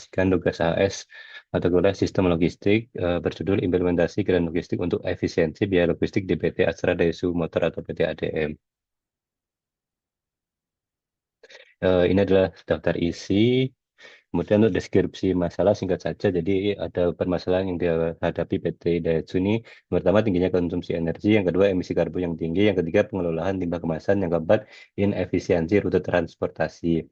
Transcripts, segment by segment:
Tugas AS atau kuliah Sistem Logistik berjudul Implementasi Grand Logistik untuk Efisiensi Biaya Logistik di PT Astra Daisu Motor atau PT ADM. Ini adalah daftar isi. Kemudian untuk deskripsi masalah singkat saja, jadi ada permasalahan yang dihadapi PT Daihatsu ini. Yang pertama, tingginya konsumsi energi, yang kedua, emisi karbon yang tinggi, yang ketiga, pengelolaan limbah kemasan, yang keempat, inefisiensi rute transportasi.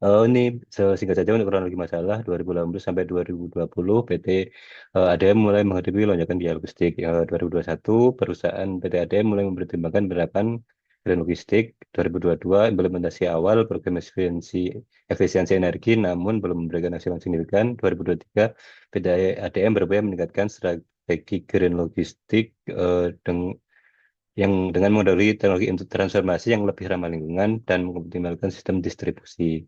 Ini singkat saja untuk kronologi masalah 2018 sampai 2020 PT ADM mulai menghadapi lonjakan biaya logistik. 2021 perusahaan PT ADM mulai mempertimbangkan penerapan Grand Logistik. 2022 implementasi awal program efisiensi energi namun belum memberikan hasil yang signifikan. 2023 PT ADM berupaya meningkatkan strategi Grand Logistik yang dengan mengadopsi teknologi untuk transformasi yang lebih ramah lingkungan dan mengoptimalkan sistem distribusi.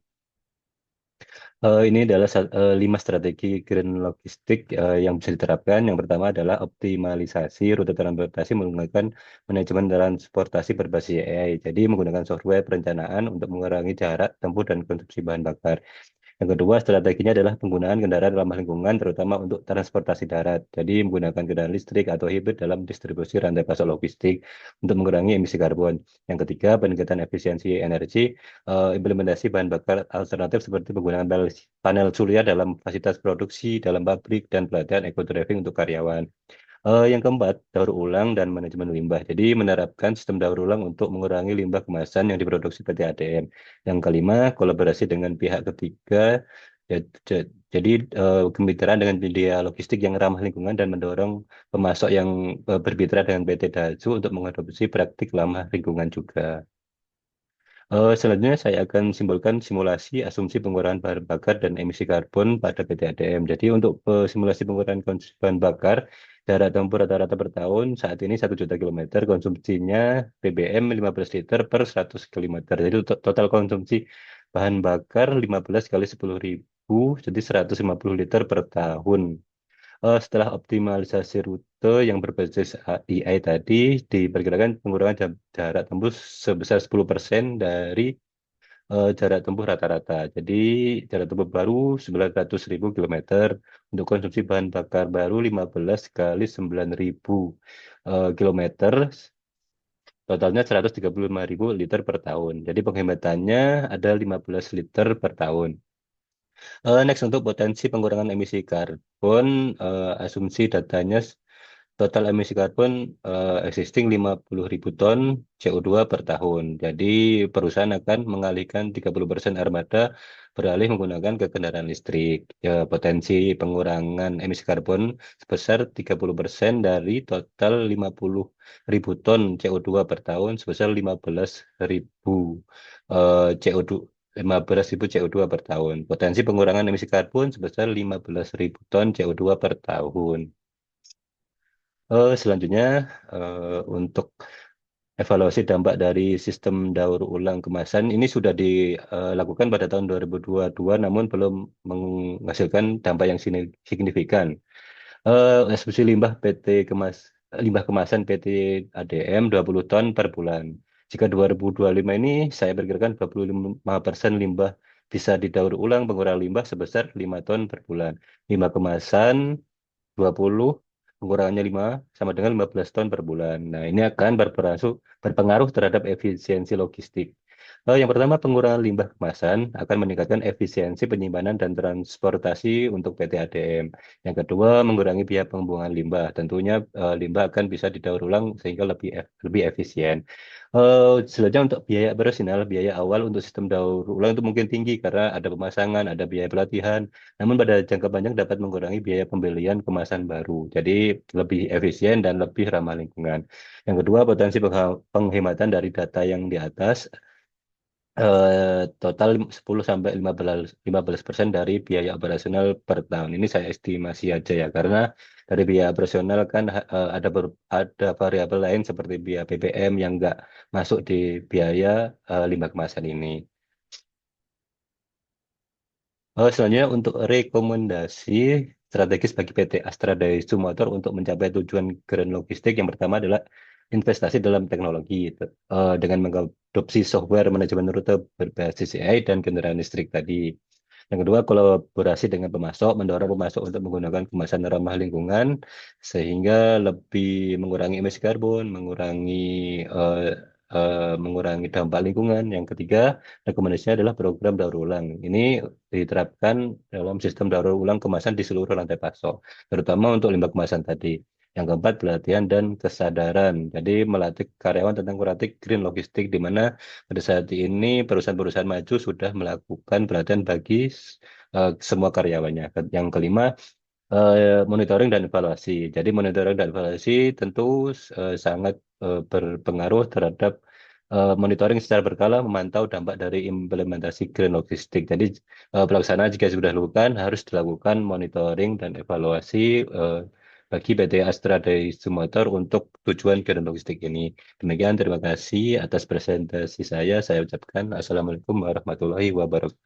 Ini adalah 5 strategi green logistik yang bisa diterapkan. Yang pertama adalah optimalisasi rute transportasi menggunakan manajemen transportasi berbasis AI. Jadi menggunakan software perencanaan untuk mengurangi jarak tempuh dan konsumsi bahan bakar. Yang kedua, strateginya adalah penggunaan kendaraan ramah lingkungan, terutama untuk transportasi darat. Jadi, menggunakan kendaraan listrik atau hibrid dalam distribusi rantai pasok logistik untuk mengurangi emisi karbon. Yang ketiga, peningkatan efisiensi energi, implementasi bahan bakar alternatif seperti penggunaan panel surya dalam fasilitas produksi, dalam pabrik, dan pelatihan eco-driving untuk karyawan. Yang keempat, daur ulang dan manajemen limbah. Jadi menerapkan sistem daur ulang untuk mengurangi limbah kemasan yang diproduksi PT ADM. Yang kelima, kolaborasi dengan pihak ketiga. Ja- ja- Jadi kemitraan dengan media logistik yang ramah lingkungan dan mendorong pemasok yang bermitra dengan PT Daihatsu untuk mengadopsi praktik ramah lingkungan juga. Selanjutnya saya akan simpulkan simulasi asumsi pengurangan bahan bakar dan emisi karbon pada PT ADM. Jadi untuk simulasi pengurangan konsumsi bahan bakar, jarak tempuh rata-rata per tahun saat ini 1 juta kilometer, konsumsinya BBM 15 liter per 100 kilometer. Jadi total konsumsi bahan bakar 15 kali 10.000, jadi 150 liter per tahun. Setelah optimalisasi rute yang berbasis AI tadi, diperkirakan pengurangan jarak tempuh sebesar 10% dari jarak tempuh rata-rata. Jadi jarak tempuh baru 900.000 kilometer, untuk konsumsi bahan bakar baru 15 kali 9.000 kilometer, totalnya 135.000 liter per tahun. Jadi penghematannya ada 15 liter per tahun. Next, untuk potensi pengurangan emisi karbon, asumsi datanya total emisi karbon existing 50.000 ton CO2 per tahun. Jadi perusahaan akan mengalihkan 30% armada beralih menggunakan ke kendaraan listrik. Ya, potensi pengurangan emisi karbon sebesar 30% dari total 50.000 ton CO2 per tahun sebesar 15.000 CO2. 15.000 CO2 per tahun. Potensi pengurangan emisi karbon sebesar 15.000 ton CO2 per tahun. Selanjutnya, untuk evaluasi dampak dari sistem daur ulang kemasan ini sudah dilakukan pada tahun 2022, namun belum menghasilkan dampak yang signifikan. Eksekusi limbah kemasan PT ADM 20 ton per bulan. Jika 2025 ini saya perkirakan 25% limbah bisa didaur ulang, pengurangan limbah sebesar 5 ton per bulan. Limbah kemasan 20, pengurangannya 5 sama dengan 15 ton per bulan. Nah, ini akan berpengaruh terhadap efisiensi logistik. Yang pertama, pengurangan limbah kemasan akan meningkatkan efisiensi penyimpanan dan transportasi untuk PT ADM. Yang kedua, mengurangi biaya pembuangan limbah. Tentunya limbah akan bisa didaur ulang sehingga lebih efisien. Selanjutnya, untuk biaya operasional, biaya awal untuk sistem daur ulang itu mungkin tinggi karena ada pemasangan, ada biaya pelatihan. Namun pada jangka panjang dapat mengurangi biaya pembelian kemasan baru. Jadi lebih efisien dan lebih ramah lingkungan. Yang kedua, potensi penghematan dari data yang di atas, total 10 sampai 15% dari biaya operasional per tahun. Ini saya estimasi aja ya, karena dari biaya operasional kan ada variabel lain seperti biaya BBM yang nggak masuk di biaya limbah kemasan ini. Selanjutnya, untuk rekomendasi strategis bagi PT Astra Daihatsu Motor untuk mencapai tujuan Grand Logistik, yang pertama adalah investasi dalam teknologi dengan mengadopsi software manajemen rute berbasis AI dan kendaraan listrik tadi. Yang kedua, kolaborasi dengan pemasok, mendorong pemasok untuk menggunakan kemasan ramah lingkungan sehingga lebih mengurangi emisi karbon, eh, mengurangi dampak lingkungan. Yang ketiga, rekomendasinya adalah program daur ulang. Ini diterapkan dalam sistem daur ulang kemasan di seluruh rantai pasok, terutama untuk limbah kemasan tadi. Yang keempat, pelatihan dan kesadaran. Jadi melatih karyawan tentang praktik green logistik, di mana pada saat ini perusahaan-perusahaan maju sudah melakukan pelatihan bagi semua karyawannya. Yang kelima, monitoring dan evaluasi. Jadi monitoring dan evaluasi tentu sangat berpengaruh terhadap monitoring secara berkala, memantau dampak dari implementasi green logistik. Jadi pelaksanaan jika sudah dilakukan harus dilakukan monitoring dan evaluasi bagi PT Astra dari Sumotor untuk tujuan green logistik ini. Demikian, terima kasih atas presentasi saya. Saya ucapkan Assalamualaikum warahmatullahi wabarakatuh.